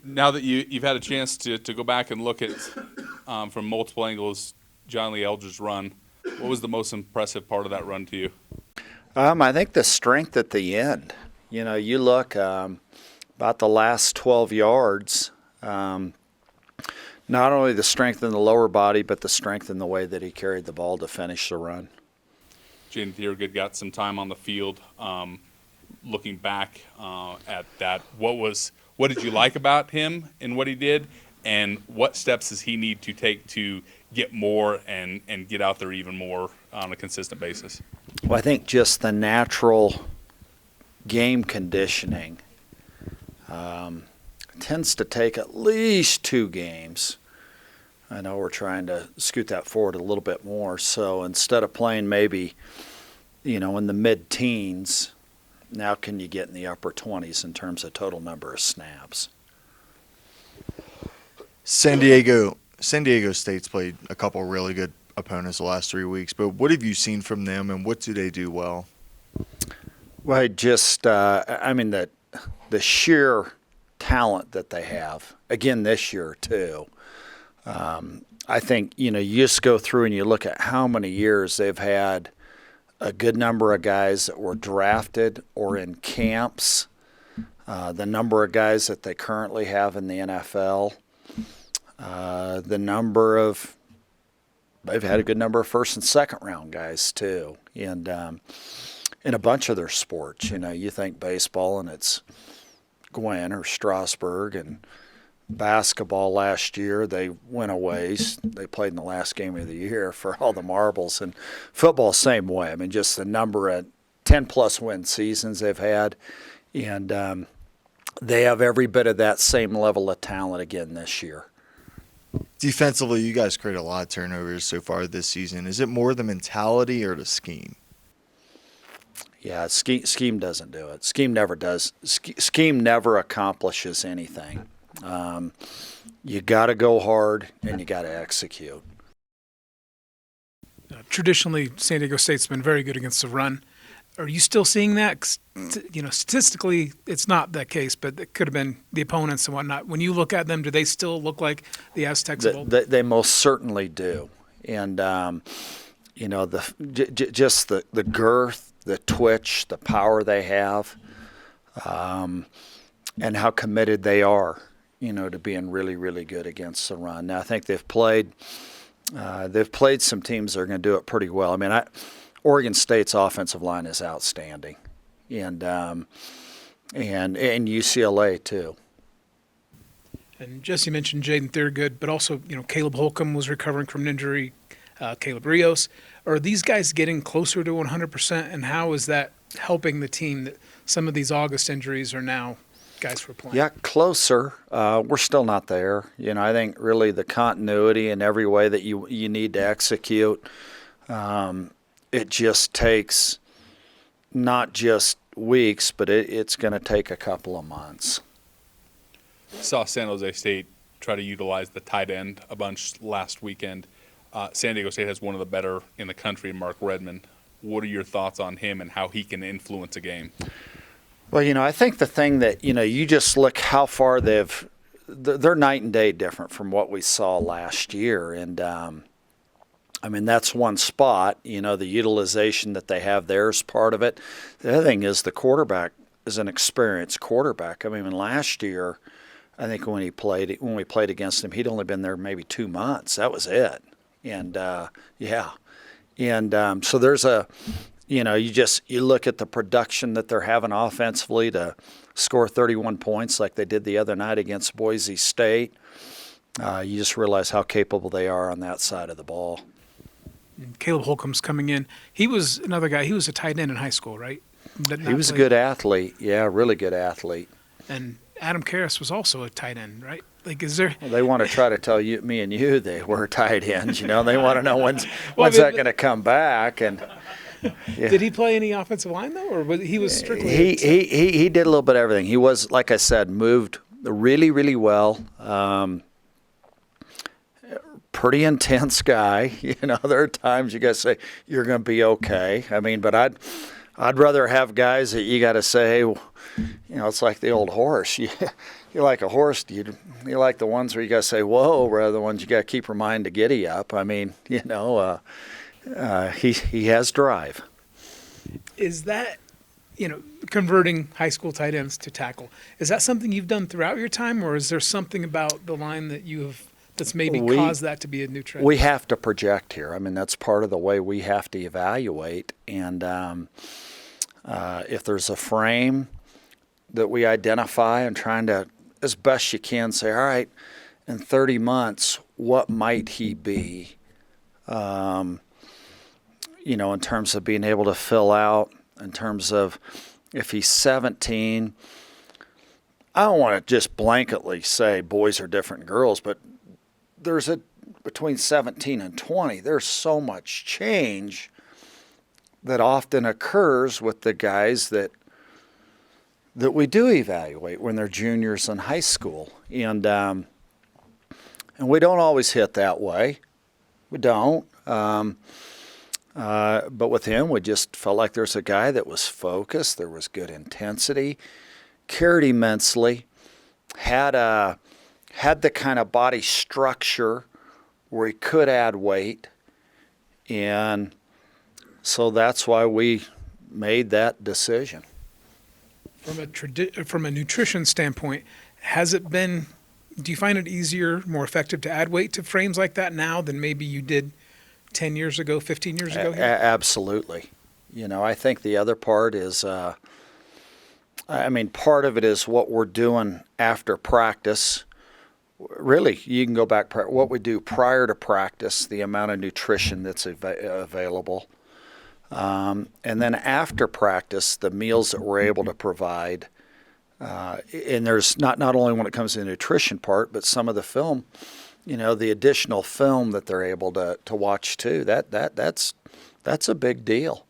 Now that you've had a chance to go back and look at from multiple angles John Lee Eldridge's run, what was the most impressive part of that run to you? I think the strength at the end. You know, you look about the last 12 yards, not only the strength in the lower body, but the strength in the way that he carried the ball to finish the run. Jaden Thiergood got some time on the field. Looking back at that, what did you like about him and what he did, and what steps does he need to take to get more and get out there even more on a consistent basis? Well, I think just the natural game conditioning tends to take at least 2 games. I know we're trying to scoot that forward a little bit more. So instead of playing maybe, in the mid-teens, now can you get in the upper 20s in terms of total number of snaps? San Diego State's played a couple really good opponents the last 3 weeks, but what have you seen from them, and what do they do well? Well, the sheer talent that they have, again this year too. I think, you just go through and you look at how many years they've had a good number of guys that were drafted or in camps, the number of guys that they currently have in the NFL, they've had a good number of first and second round guys too. And in a bunch of their sports, you think baseball and it's Gwen or Strasburg, and basketball last year they went away. They played in the last game of the year for all the marbles, and football same way. I mean, just the number of 10-plus win seasons they've had, and they have every bit of that same level of talent again this year. Defensively, you guys create a lot of turnovers so far this season. Is it more the mentality or the scheme? Yeah, scheme doesn't do it. Scheme never does. Scheme never accomplishes anything. You got to go hard and you got to execute. Traditionally, San Diego State's been very good against the run. Are you still seeing that? Statistically, it's not that case, but it could have been the opponents and whatnot. When you look at them, do they still look like the Aztecs of old? They most certainly do. And, just the girth, the twitch, the power they have, and how committed they are, to being really, really good against the run. Now, I think they've played some teams that are going to do it pretty well. I mean, Oregon State's offensive line is outstanding, and UCLA too. And Jesse mentioned Jaden Thiergood, but also Caleb Holcomb was recovering from an injury. Caleb Rios. Are these guys getting closer to 100%, and how is that helping the team that some of these August injuries are now guys for playing? Yeah, closer. We're still not there. I think really the continuity in every way that you need to execute, it just takes not just weeks, but it's going to take a couple of months. Saw San Jose State try to utilize the tight end a bunch last weekend. San Diego State has one of the better in the country, Mark Redmond. What are your thoughts on him and how he can influence a game? Well, I think the thing that, you just look how far they're night and day different from what we saw last year. And, that's one spot, the utilization that they have there is part of it. The other thing is the quarterback is an experienced quarterback. I mean, last year, I think when we played against him, he'd only been there maybe 2 months. That was it. And, so there's you look at the production that they're having offensively to score 31 points like they did the other night against Boise State. You just realize how capable they are on that side of the ball. Caleb Holcomb's coming in. He was another guy. He was a tight end in high school, right? He was a good athlete. Yeah, really good athlete. And Adam Karras was also a tight end, right? Like, is there? Well, they want to try to tell me and you they were tight ends. They want to know when's that going to come back. And yeah. Did he play any offensive line though, or he was strictly? He did a little bit of everything. He was, like I said, moved really, really well. Pretty intense guy. There are times you guys say you're going to be okay. I mean, but I'd rather have guys that you got to say, you know, it's like the old horse. You like a horse, you like the ones where you got to say, whoa, rather than the ones you got to keep reminding to giddy up. I mean, you know, he has drive. Is that, converting high school tight ends to tackle, is that something you've done throughout your time, or is there something about the line that that's maybe caused that to be a new trend? We have to project here. I mean, that's part of the way we have to evaluate. And if there's a frame that we identify and trying to, as best you can, say, all right, in 30 months, what might he be? In terms of being able to fill out, in terms of if he's 17, I don't want to just blanketly say boys are different than girls, but between 17 and 20, there's so much change that often occurs with the guys that we do evaluate when they're juniors in high school. And we don't always hit that way. We don't. But with him, we just felt like there's a guy that was focused, there was good intensity, cared immensely, had the kind of body structure where he could add weight. And so that's why we made that decision. From a nutrition standpoint, do you find it easier, more effective to add weight to frames like that now than maybe you did 10 years ago, 15 years ago? Absolutely. I think the other part is, part of it is what we're doing after practice. Really, you can go back what we do prior to practice, the amount of nutrition that's available. And then after practice, the meals that we're able to provide. And there's not only when it comes to the nutrition part, but some of the film, the additional film that they're able to watch too. That's a big deal.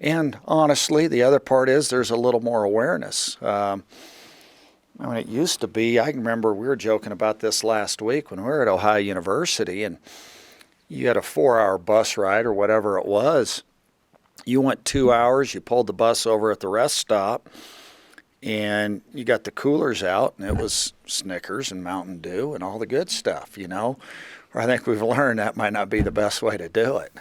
And honestly, the other part is there's a little more awareness. It used to be, I can remember we were joking about this last week when we were at Ohio University, and you had a 4-hour bus ride or whatever it was. You went 2 hours, you pulled the bus over at the rest stop, and you got the coolers out, and it was Snickers and Mountain Dew and all the good stuff, Or I think we've learned that might not be the best way to do it.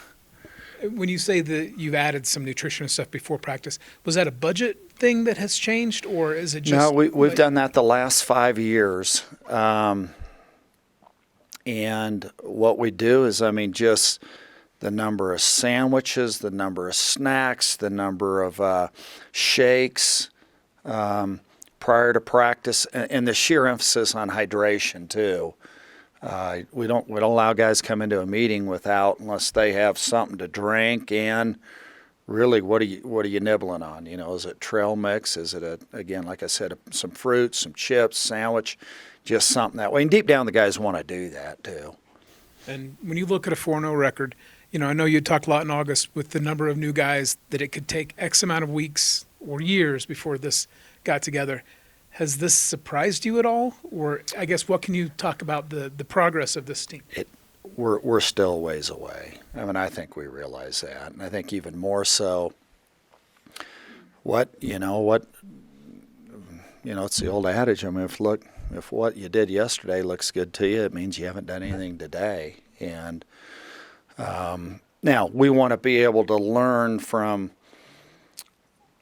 When you say that you've added some nutrition and stuff before practice, was that a budget thing that has changed, or is it just... No, we've done that the last 5 years. And what we do is, just the number of sandwiches, the number of snacks, the number of shakes prior to practice, and the sheer emphasis on hydration too. We don't allow guys come into a meeting unless they have something to drink. And really, what are you nibbling on? Is it trail mix? Is it again, like I said, some fruits, some chips, sandwich, just something that way? And deep down, the guys want to do that too. And when you look at a 4-0 record, I know you talked a lot in August with the number of new guys that it could take X amount of weeks or years before this got together. Has this surprised you at all? Or I guess what can you talk about the progress of this team? We're still a ways away. I think we realize that. And I think even more so, it's the old adage. If what you did yesterday looks good to you, it means you haven't done anything today. And now we want to be able to learn from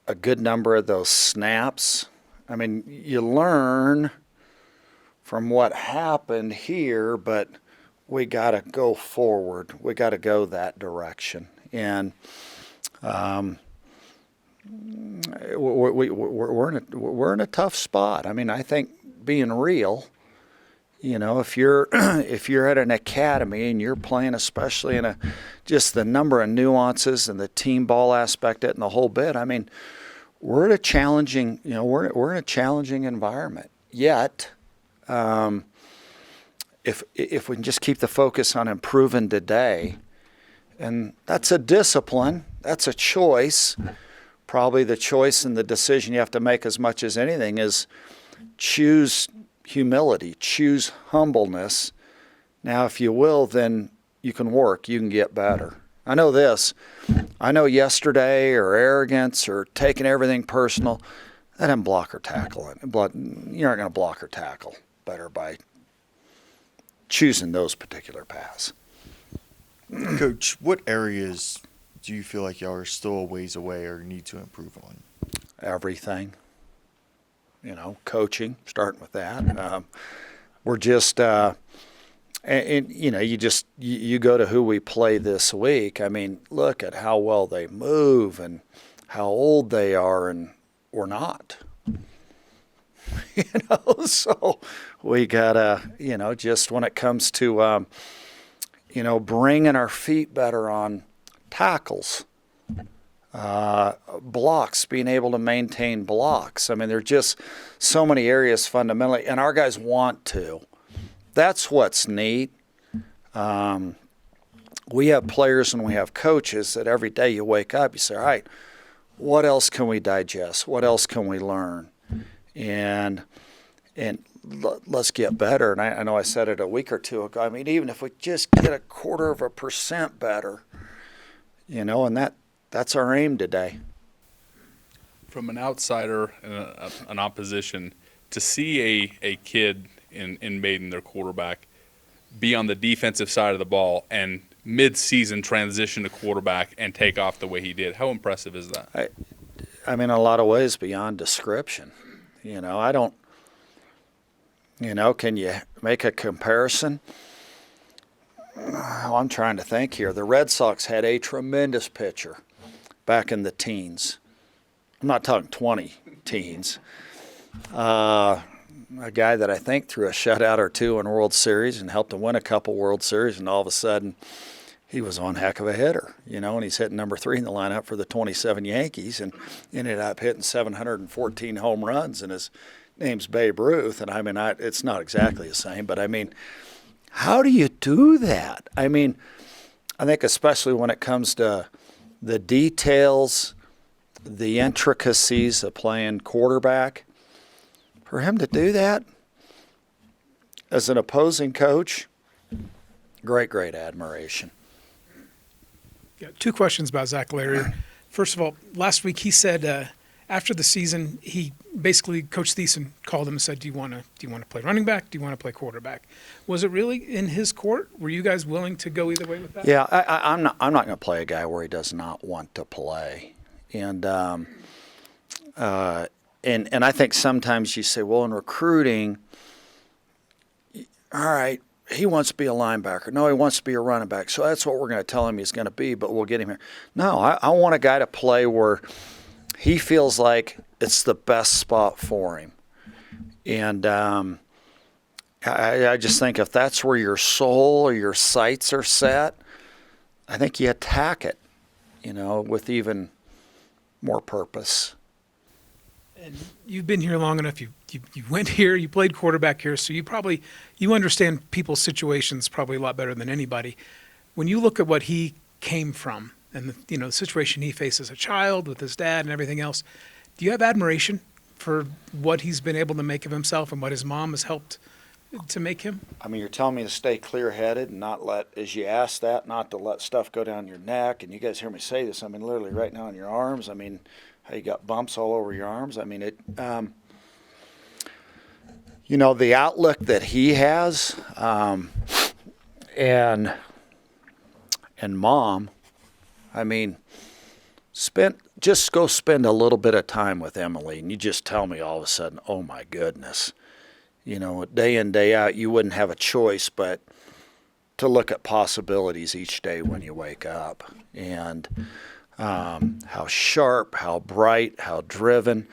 a good number of those snaps. You learn from what happened here, but we got to go forward. We got to go that direction. And we're in a tough spot. I think being real, if you're at an academy and you're playing, especially in just the number of nuances and the team ball aspect and the whole bit. We're in a challenging, we're in a challenging environment. Yet, if we can just keep the focus on improving today, and that's a discipline, that's a choice. Probably the choice and the decision you have to make as much as anything is choose humility, choose humbleness. Now, if you will, then you can work, you can get better. I know this. I know yesterday or arrogance or taking everything personal, that didn't block or tackle it. You aren't going to block or tackle better by choosing those particular paths. Coach, what areas do you feel like y'all are still a ways away or need to improve on? Everything. Coaching, starting with that. We're just, you go to who we play this week. I mean, look at how well they move and how old they are, and we're not. So we gotta, just when it comes to, bringing our feet better on tackles, blocks, being able to maintain blocks. I mean, there are just so many areas fundamentally, and our guys want to. That's what's neat. We have players and we have coaches that every day you wake up, you say, all right, what else can we digest? What else can we learn? And let's get better. And I know I said it a week or two ago. I mean, even if we just get 0.25% better, and that's our aim today. From an outsider and an opposition, to see a kid in Maiden, their quarterback, be on the defensive side of the ball and mid-season transition to quarterback and take off the way he did, how impressive is that? I mean, in a lot of ways beyond description. I don't, can you make a comparison? Oh, I'm trying to think here. The Red Sox had a tremendous pitcher back in the teens. I'm not talking 20 teens. A guy that I think threw a shutout or two in World Series and helped him win a couple World Series, and all of a sudden he was one heck of a hitter, and he's hitting number 3 in the lineup for the 27 Yankees and ended up hitting 714 home runs, and his name's Babe Ruth. And I mean, it's not exactly the same, but I mean, how do you do that? I mean, I think especially when it comes to the details, the intricacies of playing quarterback, for him to do that as an opposing coach, great admiration. Yeah, 2 questions about Zach Larrier. First of all, last week he said after the season, he basically, Coach Thiessen called him and said, do you want to play running back? Do you want to play quarterback? Was it really in his court? Were you guys willing to go either way with that? Yeah, I'm not going to play a guy where he does not want to play. And I think sometimes you say, well, in recruiting, all right, he wants to be a linebacker. No, he wants to be a running back. So that's what we're going to tell him he's going to be, but we'll get him here. No, I want a guy to play where he feels like it's the best spot for him. And I just think if that's where your soul or your sights are set, I think you attack it, with even more purpose. And you've been here long enough. You went here. You played quarterback here, so you understand people's situations probably a lot better than anybody. When you look at what he came from and the situation he faced as a child with his dad and everything else, do you have admiration for what he's been able to make of himself and what his mom has helped to make him? I mean, you're telling me to stay clear-headed and not let, as you ask that, not to let stuff go down your neck. And you guys hear me say this. I mean, literally right now in your arms. I mean, how you got bumps all over your arms. I mean, the outlook that he has, and mom, I mean, just go spend a little bit of time with Emily, and you just tell me all of a sudden, oh my goodness, day in, day out, you wouldn't have a choice but to look at possibilities each day when you wake up. And how sharp, how bright, how driven,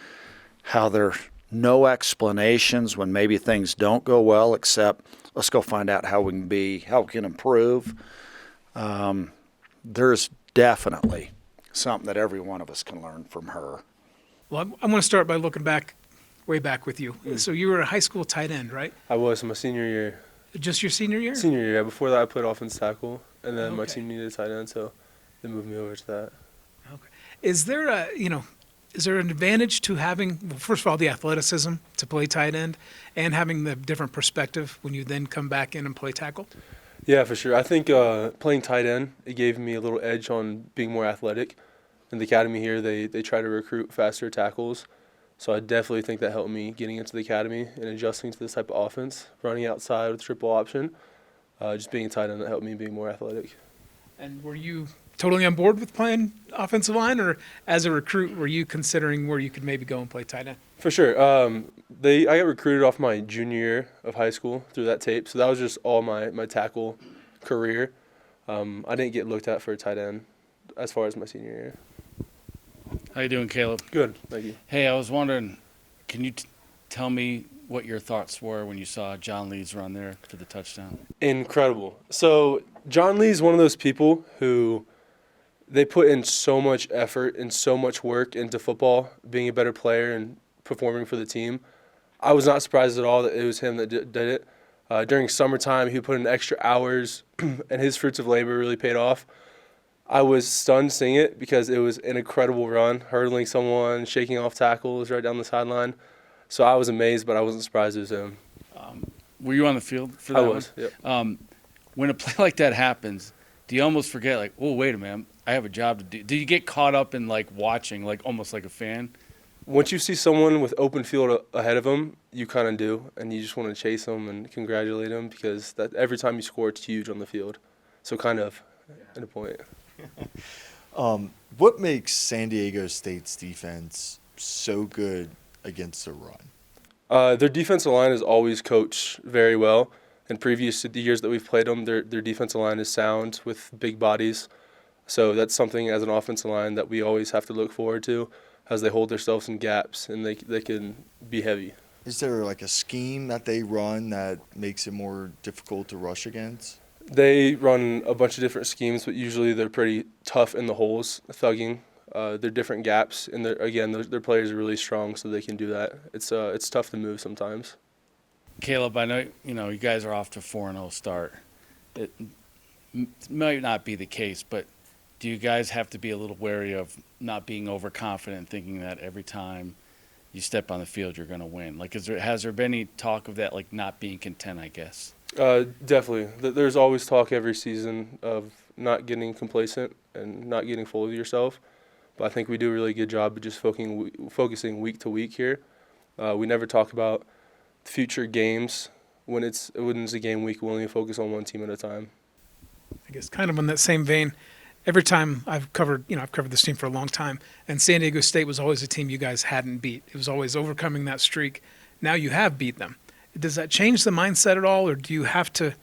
how there's no explanations when maybe things don't go well, except let's go find out how we can improve. There's definitely something that every one of us can learn from her. Well, I'm going to start by looking way back with you. So you were a high school tight end, right? I was my senior year. Just your senior year? Senior year, yeah. Before that, I played offense tackle, and then my Okay. team needed a tight end, so they moved me over to that. Okay. Is there an advantage to having, well, first of all, the athleticism to play tight end and having the different perspective when you then come back in and play tackle? Yeah, for sure. I think playing tight end, it gave me a little edge on being more athletic. In the academy here, they try to recruit faster tackles. So I definitely think that helped me getting into the academy and adjusting to this type of offense, running outside with triple option. Just being a tight end that helped me be more athletic. And were you totally on board with playing offensive line, or as a recruit, were you considering where you could maybe go and play tight end? For sure. I got recruited off my junior year of high school through that tape. So that was just all my tackle career. I didn't get looked at for a tight end as far as my senior year. How you doing, Caleb? Good. Thank you. Hey, I was wondering, can you tell me what your thoughts were when you saw John Lee's run there for the touchdown? Incredible. So John Lee's one of those people who they put in so much effort and so much work into football, being a better player and performing for the team. I was not surprised at all that it was him that did it. During summertime, he put in extra hours, and his fruits of labor really paid off. I was stunned seeing it because it was an incredible run, hurdling someone, shaking off tackles right down the sideline. So I was amazed, but I wasn't surprised it was him. Were you on the field for that I was, one? yep. When a play like that happens, do you almost forget, like, oh, wait a minute, I have a job to do? Do you get caught up in, like, watching, like, almost like a fan? Once you see someone with open field ahead of them, you kind of do, and you just want to chase them and congratulate them because that every time you score, it's huge on the field. So kind of, at a point. What makes San Diego State's defense so good against the run? Their defensive line is always coached very well. In previous years that we've played them, their defensive line is sound with big bodies. So that's something as an offensive line that we always have to look forward to as they hold themselves in gaps and they can be heavy. Is there like a scheme that they run that makes it more difficult to rush against? They run a bunch of different schemes, but usually they're pretty tough in the holes, thugging. They're different gaps, and their players are really strong, so they can do that. It's tough to move sometimes. Caleb, I know you guys are off to a 4-0 start. It might not be the case, but do you guys have to be a little wary of not being overconfident, thinking that every time you step on the field you're going to win? Like, has there been any talk of that, like not being content, I guess? Definitely. There's always talk every season of not getting complacent and not getting full of yourself. But I think we do a really good job of just focusing week to week here. We never talk about future games. When it's a game week, we only focus on one team at a time. I guess kind of in that same vein, every time I've covered this team for a long time, and San Diego State was always a team you guys hadn't beat. It was always overcoming that streak. Now you have beat them. Does that change the mindset at all, or do you have to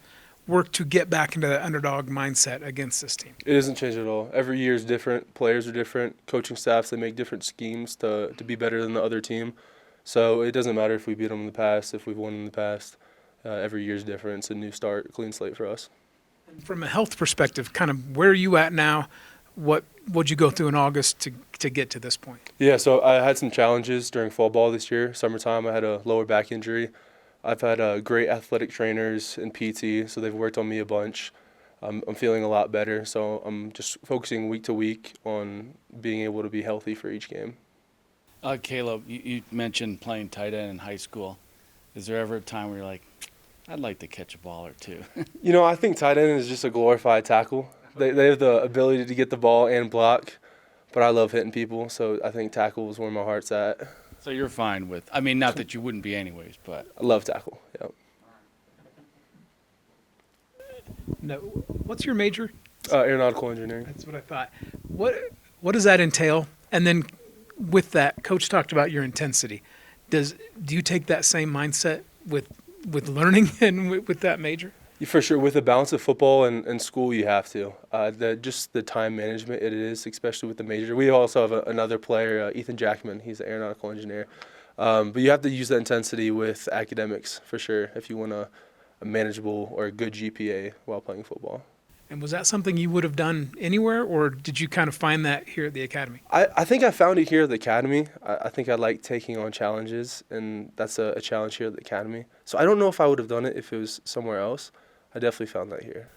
work to get back into that underdog mindset against this team? It doesn't change at all. Every year is different. Players are different. Coaching staffs, they make different schemes to be better than the other team. So it doesn't matter if we beat them in the past, if we've won in the past. Every year is different. It's a new start, a clean slate for us. From a health perspective, kind of where are you at now? What'd you go through in August to get to this point? Yeah, so I had some challenges during fall ball this year. Summertime, I had a lower back injury. I've had great athletic trainers in PT, so they've worked on me a bunch. I'm feeling a lot better, so I'm just focusing week to week on being able to be healthy for each game. Caleb, you mentioned playing tight end in high school. Is there ever a time where you're like, I'd like to catch a ball or two? I think tight end is just a glorified tackle. They have the ability to get the ball and block, but I love hitting people, so I think tackle is where my heart's at. So you're fine with, I mean, not that you wouldn't be anyways, but. I love tackle, yeah. No, what's your major? Aeronautical engineering. That's what I thought. What does that entail? And then with that, Coach talked about your intensity. Do you take that same mindset with learning and with that major? For sure, with the balance of football and school, you have to. Just the time management it is, especially with the major. We also have another player, Ethan Jackman. He's an aeronautical engineer. But you have to use that intensity with academics, for sure, if you want a manageable or a good GPA while playing football. And was that something you would have done anywhere, or did you kind of find that here at the academy? I think I found it here at the academy. I think I like taking on challenges, and that's a challenge here at the academy. So I don't know if I would have done it if it was somewhere else. I definitely found that here.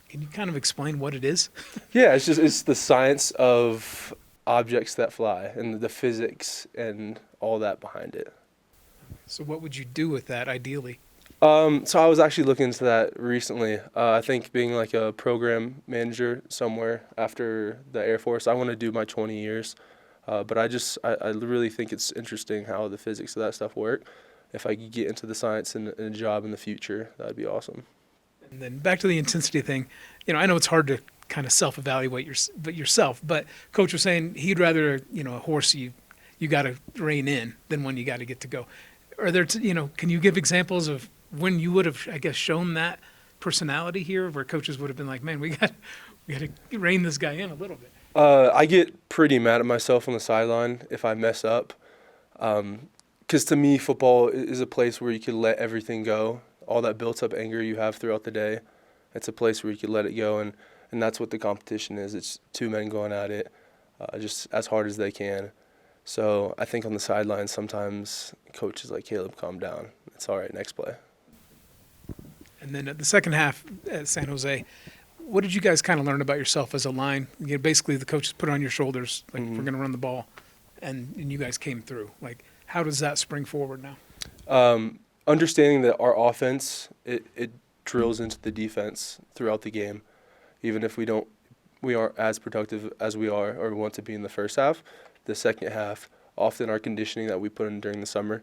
Can you kind of explain what it is? Yeah, it's the science of objects that fly and the physics and all that behind it. So what would you do with that ideally? So I was actually looking into that recently. I think being like a program manager somewhere after the Air Force, I want to do my 20 years. But I really think it's interesting how the physics of that stuff work. If I could get into the science and a job in the future, that'd be awesome. And then back to the intensity thing. I know it's hard to kind of self-evaluate yourself, but Coach was saying he'd rather, a horse you got to rein in than one you got to get to go. Are there, can you give examples of when you would have, I guess, shown that personality here, where coaches would have been like, man, we got to rein this guy in a little bit? I get pretty mad at myself on the sideline if I mess up. Because to me, football is a place where you can let everything go. All that built-up anger you have throughout the day, it's a place where you can let it go, and that's what the competition is. It's two men going at it just as hard as they can. So I think on the sidelines sometimes coach is like, Caleb, calm down. It's all right, next play. And then at the second half at San Jose, what did you guys kind of learn about yourself as a line? Basically, the coaches put it on your shoulders, like, we're going to run the ball, and you guys came through. Like, how does that spring forward now? Understanding that our offense, it drills into the defense throughout the game. Even if we aren't as productive as we are or want to be in the first half, the second half, often our conditioning that we put in during the summer,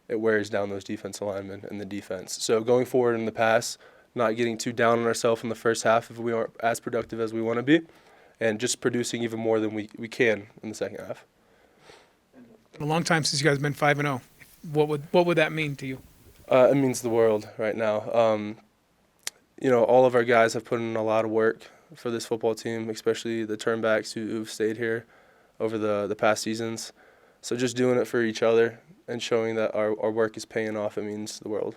it wears down those defensive linemen and the defense. So going forward in the pass, not getting too down on ourselves in the first half if we aren't as productive as we want to be, and just producing even more than we can in the second half. A long time since you guys have been 5-0. What would that mean to you? It means the world right now. All of our guys have put in a lot of work for this football team, especially the turnbacks who've stayed here over the past seasons. So just doing it for each other and showing that our work is paying off, it means the world.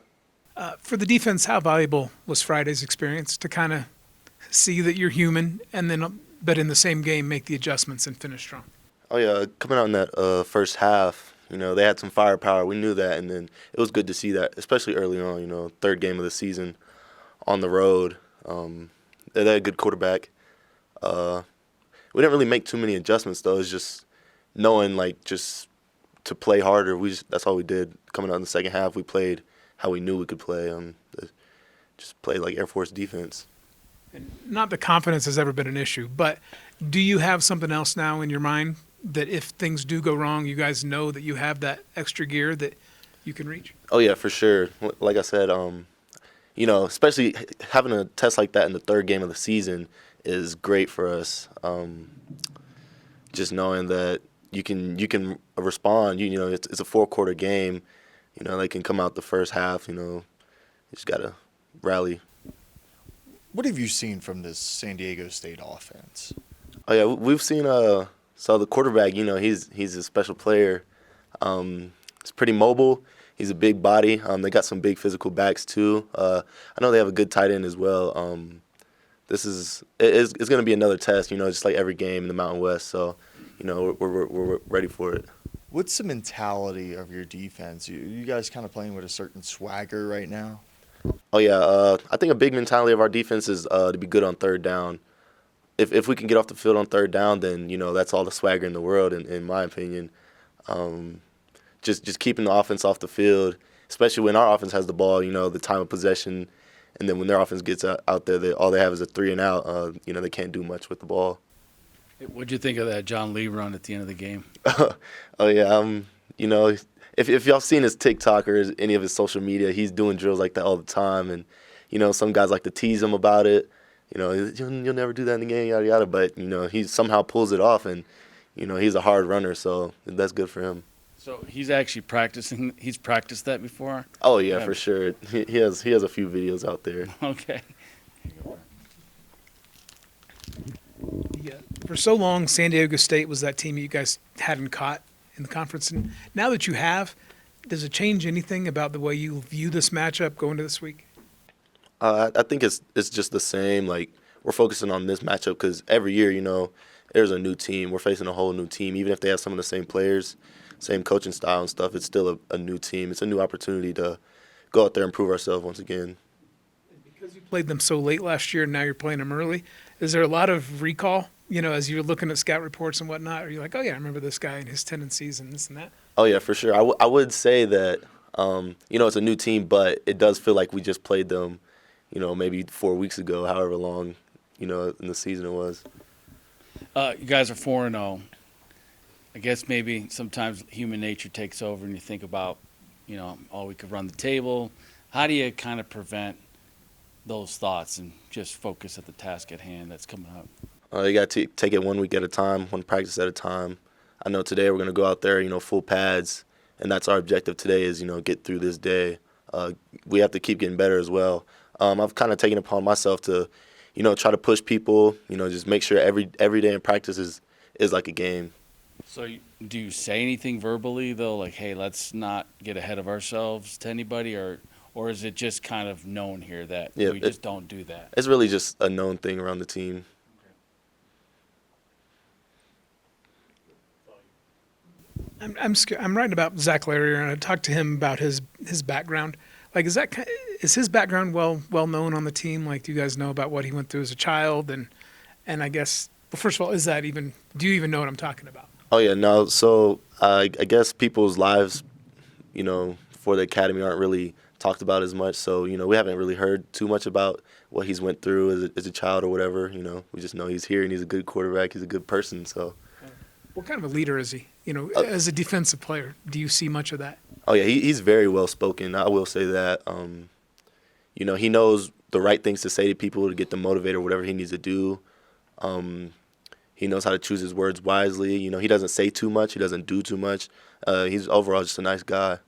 For the defense, how valuable was Friday's experience to kind of see that you're human and then, but in the same game, make the adjustments and finish strong? Oh, yeah, coming out in that first half, they had some firepower. We knew that, and then it was good to see that, especially early on, third game of the season on the road. They had a good quarterback. We didn't really make too many adjustments, though. It was just knowing, just to play harder. That's all we did. Coming out in the second half, we played how we knew we could play. Just played like Air Force defense. And not that confidence has ever been an issue, but do you have something else now in your mind that if things do go wrong, you guys know that you have that extra gear that you can reach? Oh, yeah, for sure. Like I said, especially having a test like that in the third game of the season is great for us. Just knowing that you can respond. It's a 4-quarter game. They can come out the first half. You just gotta rally. What have you seen from this San Diego State offense? Oh yeah, we've seen. So the quarterback, he's a special player. He's pretty mobile. He's a big body. They got some big physical backs too. I know they have a good tight end as well. It's going to be another test, just like every game in the Mountain West. So, we're ready for it. What's the mentality of your defense? You guys kind of playing with a certain swagger right now? Oh yeah, I think a big mentality of our defense is to be good on third down. If we can get off the field on third down, then that's all the swagger in the world, in my opinion. Just keeping the offense off the field, especially when our offense has the ball, the time of possession, and then when their offense gets out there, all they have is a 3 and out. They can't do much with the ball. What'd you think of that John Lee run at the end of the game? Oh yeah, if y'all seen his TikTok or any of his social media, he's doing drills like that all the time, and some guys like to tease him about it. You'll never do that in the game, yada yada. But he somehow pulls it off, and he's a hard runner, so that's good for him. So he's actually practicing. He's practiced that before. Oh yeah, for sure. He has a few videos out there. Okay. Yeah. For so long, San Diego State was that team you guys hadn't caught in the conference, and now that you have, does it change anything about the way you view this matchup going to this week? I think it's just the same. Like, we're focusing on this matchup because every year, there's a new team. We're facing a whole new team. Even if they have some of the same players, same coaching style and stuff, it's still a new team. It's a new opportunity to go out there and prove ourselves once again. Because you played them so late last year and now you're playing them early, is there a lot of recall, as you're looking at scout reports and whatnot? Are you like, oh, yeah, I remember this guy and his tendencies and this and that? Oh, yeah, for sure. I would say that It's a new team, but it does feel like we just played them, maybe 4 weeks ago, however long, in the season it was. You guys are 4-0. I guess maybe sometimes human nature takes over and you think about, oh, we could run the table. How do you kind of prevent those thoughts and just focus at the task at hand that's coming up? You got to take it 1 week at a time, one practice at a time. I know today we're going to go out there, full pads, and that's our objective today is, get through this day. We have to keep getting better as well. I've kind of taken it upon myself to, try to push people, just make sure every day in practice is like a game. So do you say anything verbally, though, like, hey, let's not get ahead of ourselves to anybody, or is it just kind of known here that we just don't do that? It's really just a known thing around the team. I'm writing about Zach Larrier, and I talked to him about his background. Like, is his background well known on the team? Like, do you guys know about what he went through as a child? And I guess, well, first of all, do you even know what I'm talking about? Oh, yeah, no. So I guess people's lives, for the academy aren't really talked about as much. So, we haven't really heard too much about what he's went through as a child or whatever. We just know he's here and he's a good quarterback. He's a good person. So, What kind of a leader is he? As a defensive player, do you see much of that? oh, yeah, he's very well spoken. I will say that. He knows the right things to say to people to get them motivated or whatever he needs to do. He knows how to choose his words wisely. He doesn't say too much. He doesn't do too much. He's overall just a nice guy.